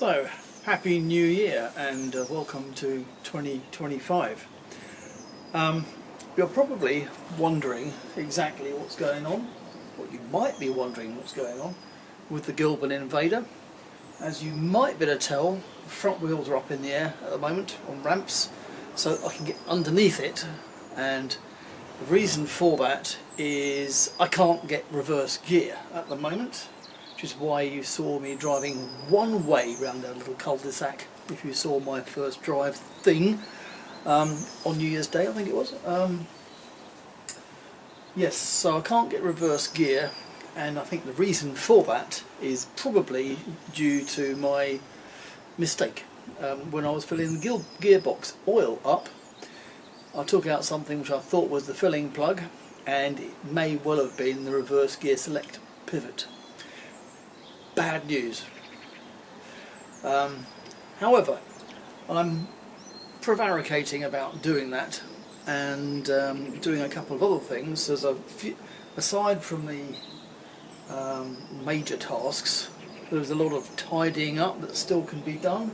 So, Happy New Year and welcome to 2025. You're probably wondering exactly what's going on, or you might be wondering what's going on with the Gilbert Invader. As you might be able to tell, the front wheels are up in the air at the moment on ramps, so I can get underneath it, and the reason for that is I can't get reverse gear at the moment, which is why you saw me driving one way round our little cul-de-sac. If you saw my first drive thing on New Year's Day, I think it was. Yes, so I can't get reverse gear, and I think the reason for that is probably due to my mistake. When I was filling the gearbox oil up, I took out something which I thought was the filling plug, and it may well have been the reverse gear select pivot. Bad news. However, I'm prevaricating about doing that and doing a couple of other things. There's aside from the major tasks, there's a lot of tidying up that still can be done.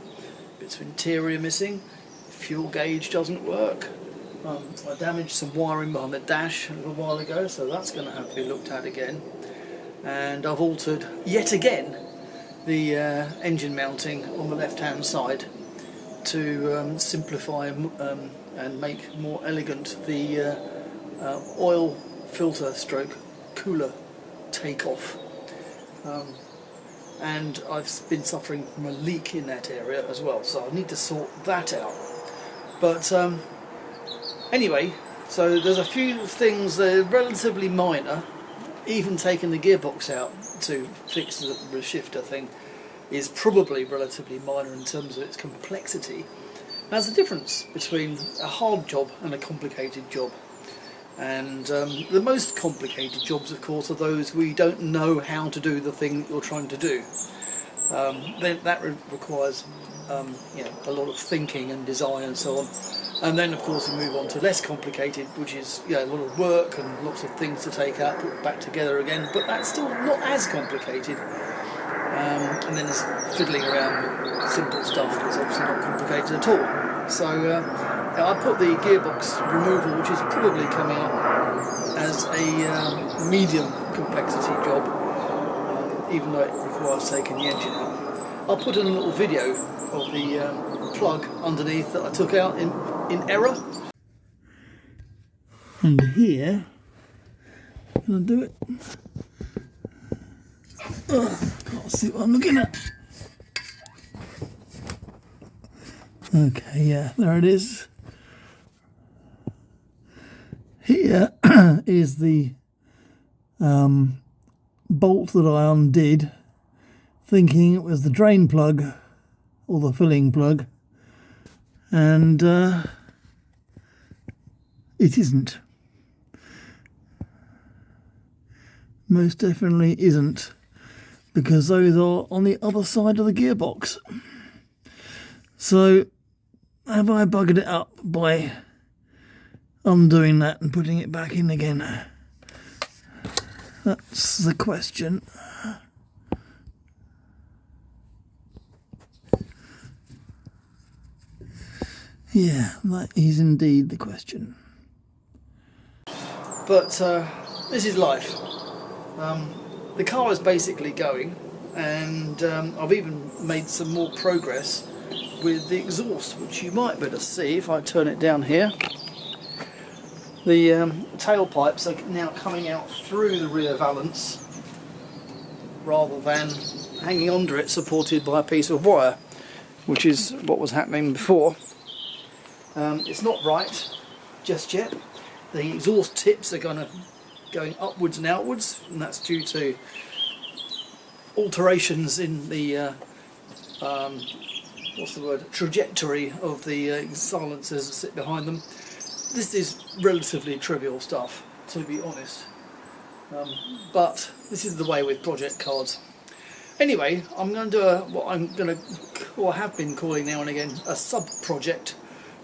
Bits of interior missing, the fuel gauge doesn't work. I damaged some wiring behind the dash a little while ago, so that's going to have to be looked at again. And I've altered yet again the engine mounting on the left hand side to simplify and make more elegant the oil filter stroke cooler takeoff. And I've been suffering from a leak in that area as well, so I need to sort that out. But anyway, so there's a few things that are relatively minor. Even taking the gearbox out to fix the shifter thing is probably relatively minor in terms of its complexity. There's a difference between a hard job and a complicated job. And the most complicated jobs, of course, are those where you don't know how to do the thing that you're trying to do. That requires a lot of thinking and design and so on. And then, of course, we move on to less complicated, which is a lot of work and lots of things to take out, put back together again. But that's still not as complicated. And then there's fiddling around with simple stuff that's obviously not complicated at all. So I put the gearbox removal, which is probably coming up as a medium complexity job, even though it requires taking the engine out. I'll put in a little video of the plug underneath that I took out in error. And here, can I do it? Can't see what I'm looking at. Okay, yeah, there it is. Here is the bolt that I undid, thinking it was the drain plug or the filling plug, and it isn't. Most definitely isn't, because those are on the other side of the gearbox. So have I buggered it up by undoing that and putting it back in again? That's the question. Yeah, that is indeed the question. But this is life. The car is basically going, and I've even made some more progress with the exhaust, which you might be able to see if I turn it down here. The tailpipes are now coming out through the rear valance rather than hanging under it supported by a piece of wire, which is what was happening before. It's not right just yet. The exhaust tips are going upwards and outwards, and that's due to alterations in the trajectory of the silencers that sit behind them. This is relatively trivial stuff, to be honest, but this is the way with project cards. Anyway, I'm going to do I have been calling now and again, a sub-project,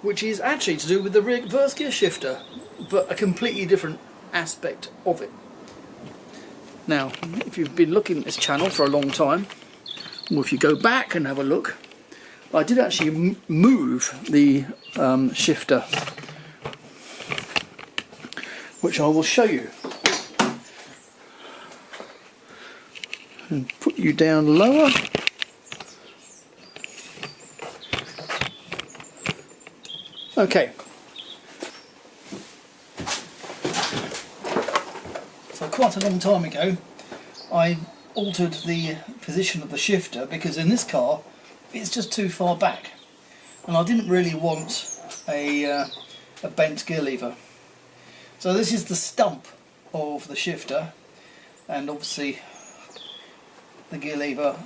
which is actually to do with the reverse gear shifter, but a completely different aspect of it. Now, if you've been looking at this channel for a long time, or if you go back and have a look, I did actually move the shifter, which I will show you. And put you down lower. Okay. So quite a long time ago I altered the position of the shifter because in this car it's just too far back and I didn't really want a bent gear lever. So this is the stump of the shifter, and obviously the gear lever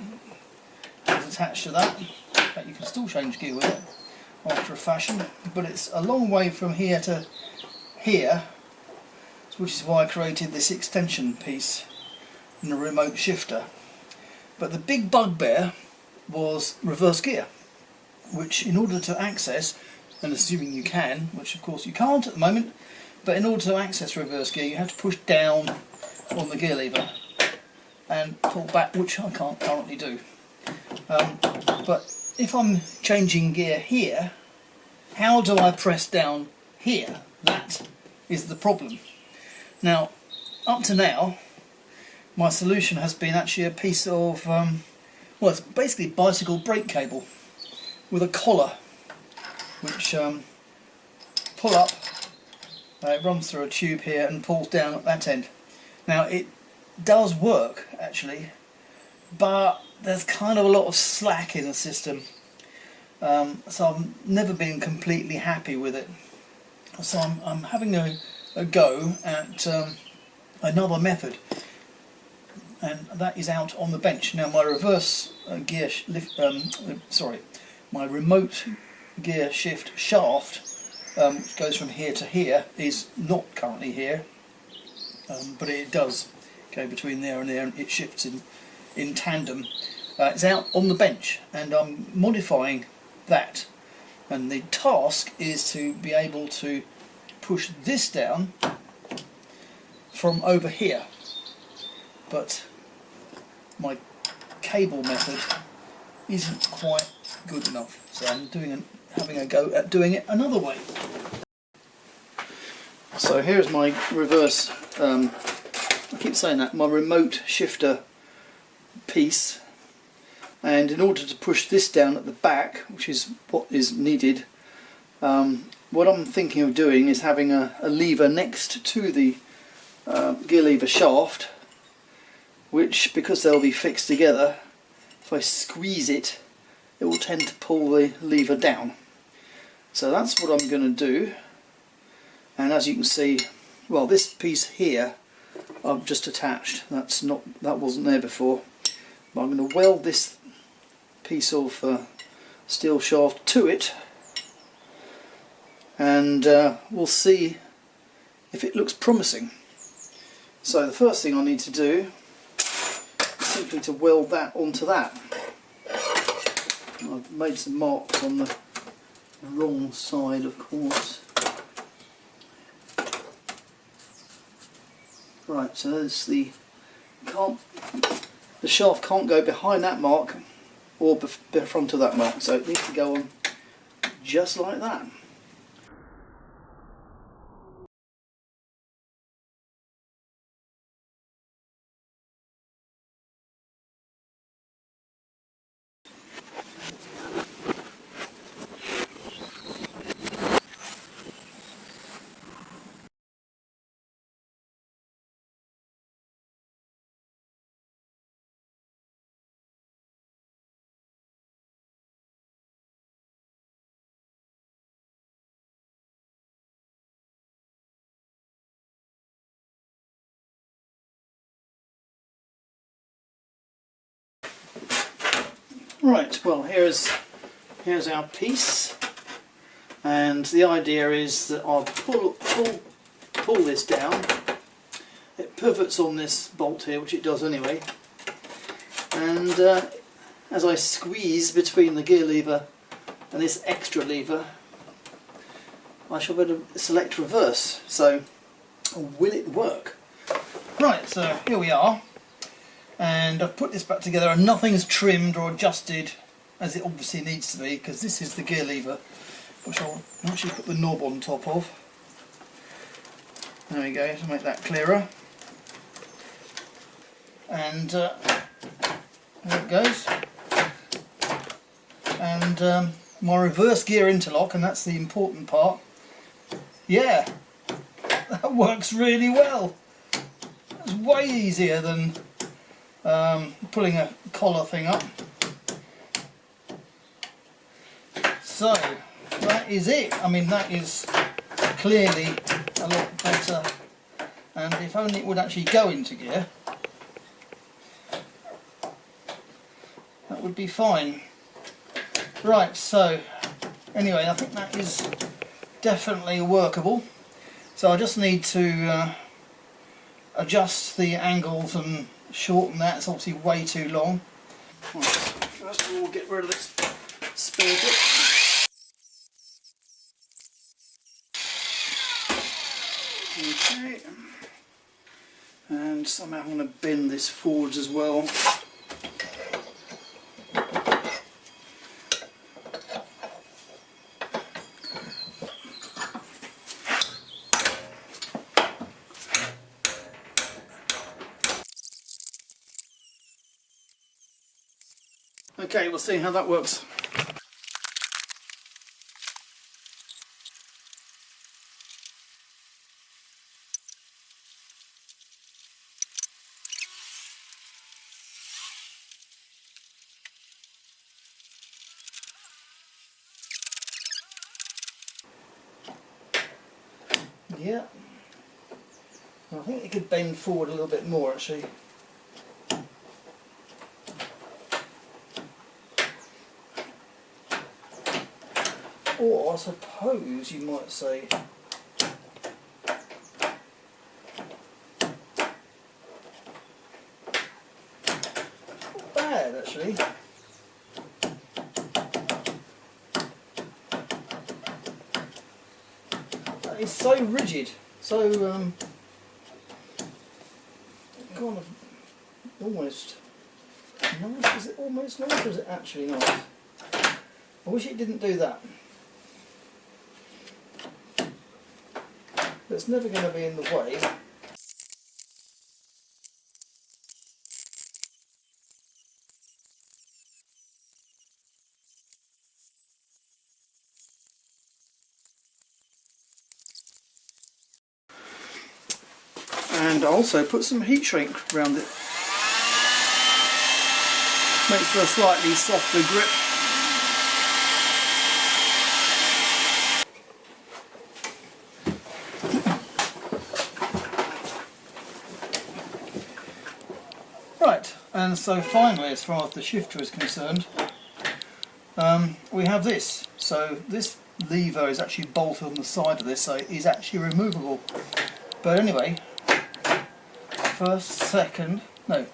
is attached to that. But you can still change gear with it after a fashion, but it's a long way from here to here, which is why I created this extension piece in the remote shifter. But the big bugbear was reverse gear, which in order to access, and assuming you can, which of course you can't at the moment, but in order to access reverse gear you have to push down on the gear lever and pull back, which I can't currently do. But if I'm changing gear here, how do I press down here? That is the problem. Now, up to now, my solution has been actually a piece of, well, it's basically bicycle brake cable with a collar, which pull up, it runs through a tube here and pulls down at that end. Now, it does work actually, but there's kind of a lot of slack in the system, so I've never been completely happy with it. So I'm having a go at another method, and that is out on the bench. Now my reverse gear my remote gear shift shaft, which goes from here to here, is not currently here, but it does go between there and there, and it shifts in tandem. It's out on the bench and I'm modifying that, and the task is to be able to push this down from over here, but my cable method isn't quite good enough, so I'm having a go at doing it another way. So here's my reverse, I keep saying that, my remote shifter piece, and in order to push this down at the back, which is what is needed, what I'm thinking of doing is having a lever next to the gear lever shaft, which, because they'll be fixed together, if I squeeze it, it will tend to pull the lever down. So that's what I'm going to do, and as you can see, well, this piece here I've just attached. That wasn't there before, but I'm going to weld this piece of steel shaft to it, and we'll see if it looks promising. So the first thing I need to do is simply to weld that onto that. I've made some marks on the wrong side, of course. Right, so there's the shaft can't go behind that mark or the front of that mark, so it needs to go on just like that. Right, well, here's our piece, and the idea is that I'll pull this down. It pivots on this bolt here, which it does anyway, and as I squeeze between the gear lever and this extra lever, I shall be able to select reverse. So will it work? Right, so here we are. and I've put this back together and nothing's trimmed or adjusted as it obviously needs to be, because this is the gear lever, which I'll actually put the knob on top of. There we go, to make that clearer. And there it goes. And my reverse gear interlock, and that's the important part. Yeah, that works really well. It's way easier than pulling a collar thing up. So that is it. I mean, that is clearly a lot better, and if only it would actually go into gear, that would be fine. Right, so anyway, I think that is definitely workable. So I just need to adjust the angles and shorten that. It's obviously way too long. Right, first of all, get rid of this spare bit. Okay, and somehow I'm going to bend this forwards as well. Okay, we'll see how that works. Yeah, I think it could bend forward a little bit more actually. Or I suppose you might say not bad actually. That is so rigid, so kind of almost nice. Is it almost nice or is it actually nice? I wish it didn't do that. But it's never going to be in the way. And I also put some heat shrink around it. Makes for a slightly softer grip. Right, and so finally, as far as the shifter is concerned, we have this. So this lever is actually bolted on the side of this, so it is actually removable. But anyway, first, second, third,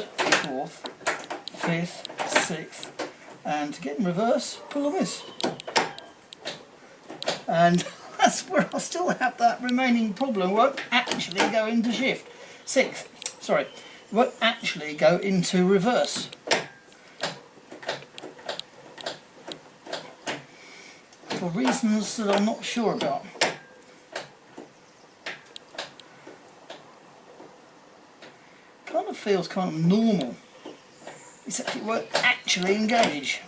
fourth, fifth, sixth, and to get in reverse, pull on this. And that's where I still have that remaining problem. Won't actually go into shift. Sixth, sorry, won't actually go into reverse. For reasons that I'm not sure about. Kind of feels kind of normal, except it won't actually engage.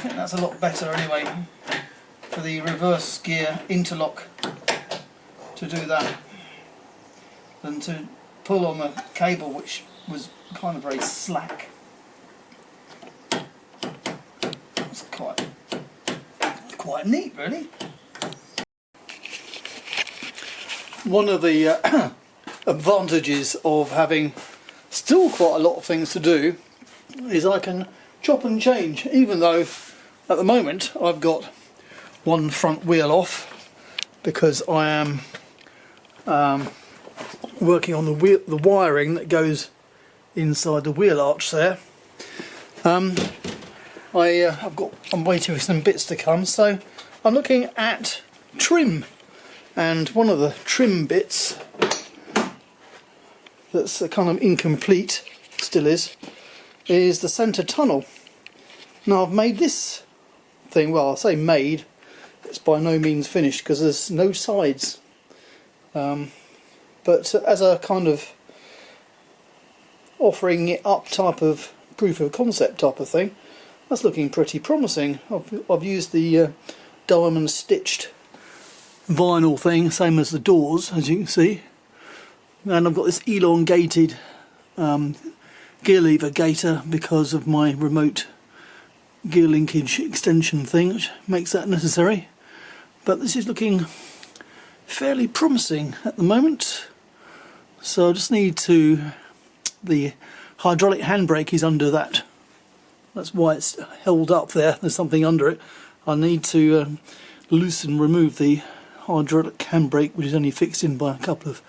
That's a lot better anyway for the reverse gear interlock to do that than to pull on the cable, which was kind of very slack. It's quite neat really. One of the advantages of having still quite a lot of things to do is I can chop and change, even though at the moment I've got one front wheel off because I am working on the wiring that goes inside the wheel arch there. I'm waiting for some bits to come, so I'm looking at trim, and one of the trim bits that's kind of incomplete, still is the centre tunnel. Now I've made this thing, well I say made, it's by no means finished because there's no sides, but as a kind of offering it up type of proof of concept type of thing, that's looking pretty promising. I've used the diamond stitched vinyl thing, same as the doors, as you can see, and I've got this elongated gear lever gaiter because of my remote gear linkage extension thing, which makes that necessary. But this is looking fairly promising at the moment, so I just need to, the hydraulic handbrake is under that, that's why it's held up there, there's something under it. I need to remove the hydraulic handbrake, which is only fixed in by a couple of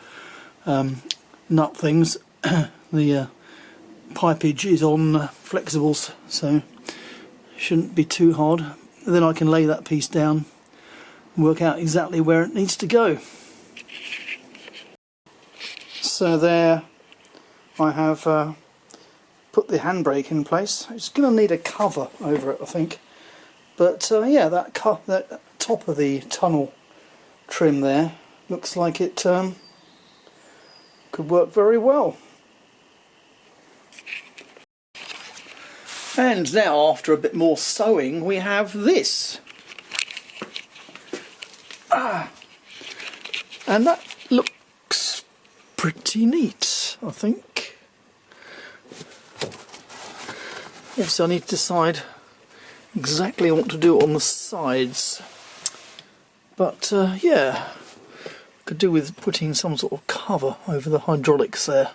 nut things. The pipage is on flexibles, so shouldn't be too hard. And then I can lay that piece down and work out exactly where it needs to go. So there I have put the handbrake in place. It's going to need a cover over it, I think. But yeah, that top of the tunnel trim there looks like it could work very well. And now, after a bit more sewing, we have this. And that looks pretty neat, I think. Obviously I need to decide exactly what to do on the sides. But yeah, could do with putting some sort of cover over the hydraulics there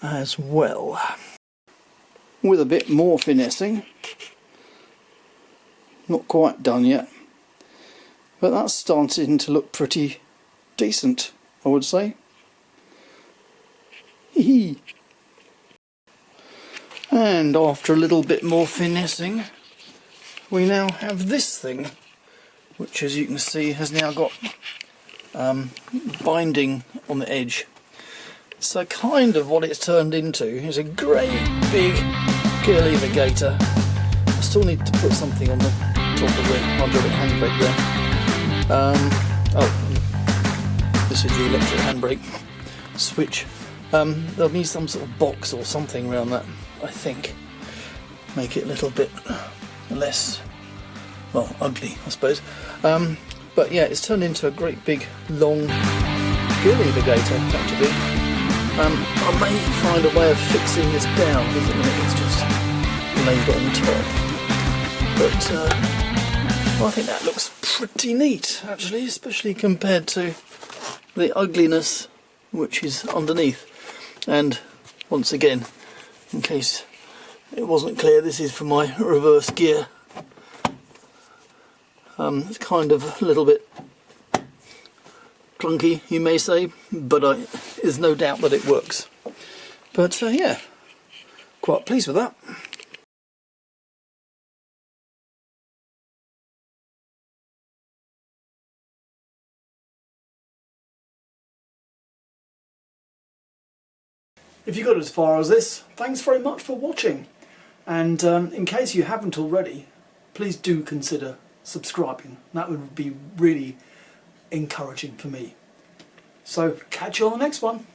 as well. With a bit more finessing. Not quite done yet, but that's starting to look pretty decent, I would say. Hee. And after a little bit more finessing, we now have this thing, which, as you can see, has now got binding on the edge. So kind of what it's turned into is a great big gear lever gaiter. I still need to put something on the top of the hydraulic handbrake there. Oh, this is the electric handbrake switch. There'll be some sort of box or something around that, I think. Make it a little bit less, well, ugly, I suppose. But yeah, it's turned into a great big long gear lever gaiter, actually. I may find a way of fixing this down, because at the minute it's just laid on top. But I think that looks pretty neat, actually, especially compared to the ugliness which is underneath. And once again, in case it wasn't clear, this is for my reverse gear. It's kind of a little bit clunky, you may say, but there's no doubt that it works. But yeah, quite pleased with that. If you got as far as this, thanks very much for watching. And in case you haven't already, please do consider subscribing. That would be really encouraging for me. So catch you on the next one.